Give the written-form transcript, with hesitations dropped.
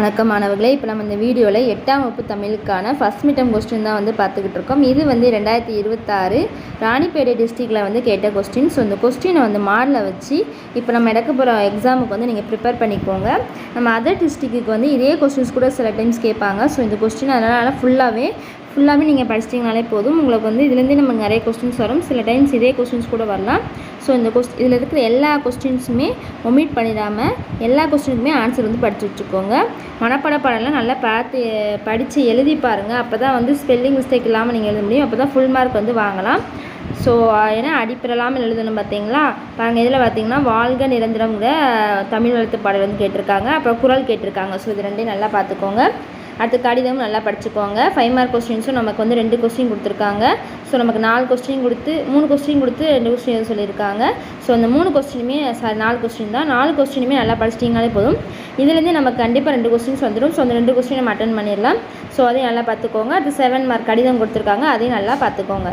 வணக்கம் மாணவர்களே. இப்போ நம்ம இந்த வீடியோவில் 8ஆம் வகுப்பு தமிழுக்கான ஃபஸ்ட் மிட்டம் கொஸ்டின் தான் பார்த்துக்கிட்டு இருக்கோம். இது 2026 ராணிப்பேட்டை டிஸ்ட்ரிக்டில் கேட்ட கொஸ்டின். ஸோ இந்த கொஸ்டினை மாடலை வச்சு இப்போ நம்ம எடுக்க போகிற எக்ஸாமுக்கு நீங்கள் ப்ரிப்பேர் பண்ணிக்கோங்க. நம்ம அதர் டிஸ்ட்ரிக்ட்டுக்கு இதே கொஸ்டின்ஸ் கூட சில டைம்ஸ் கேட்பாங்க. ஸோ இந்த கொஸ்டின் அதனால் ஃபுல்லாகவே நீங்கள் படிச்சிட்டிங்கனாலே போதும். உங்களுக்கு இதுலேருந்தே நமக்கு நிறைய கொஸ்டின்ஸ் வரும். சில டைம்ஸ் இதே கொஸ்டின்ஸ் கூட வரலாம். ஸோ இந்த இதில் இருக்கிற எல்லா கொஸ்டின்ஸுமே ஒமிட் பண்ணிடாமல் எல்லா கொஸ்டினுக்குமே ஆன்சர் படித்து வச்சுக்கோங்க. மனப்பாட பாடலாம் நல்லா படித்து எழுதி பாருங்கள். அப்போ தான் ஸ்பெல்லிங் மிஸ்டேக் இல்லாமல் நீங்கள் எழுத முடியும். அப்போ தான் ஃபுல் மார்க் வாங்கலாம். ஸோ ஏன்னா அடிப்பிடலாமல் எழுதணும். பார்த்தீங்களா பாருங்கள், இதில் பார்த்தீங்கன்னா வாழ்க நிரந்தரம்ங்கிற தமிழ் எழுத்து பாடல் கேட்டிருக்காங்க. அப்புறம் குறள் கேட்டிருக்காங்க. ஸோ இது ரெண்டையும் நல்லா பார்த்துக்கோங்க. அடுத்து கடிதமும் நல்லா படிச்சுக்கோங்க. 5 மார்க் கொஸ்டின்ஸும் நமக்கு 2 கொஸ்டின் கொடுத்துருக்காங்க. ஸோ நமக்கு 4 கொஸ்டின் கொடுத்து 3 கொஸ்டின் கொடுத்து 2 கொஸ்டின் சொல்லியிருக்காங்க. ஸோ அந்த 3 கொஸ்டினுமே 4 கொஸ்டின் தான். 4 கொஸ்டினுமே நல்லா படிச்சிட்டிங்கனாலே போதும். இதுலேருந்து நமக்கு கண்டிப்பாக 2 கொஸ்டின்ஸ் வந்துடும். ஸோ அந்த 2 கொஸ்டின் நம்ம அட்டன் பண்ணிடலாம். ஸோ அதையும் நல்லா பார்த்துக்கோங்க. அது 7 மார்க் கடிதம் கொடுத்துருக்காங்க. அதையும் நல்லா பார்த்துக்கோங்க.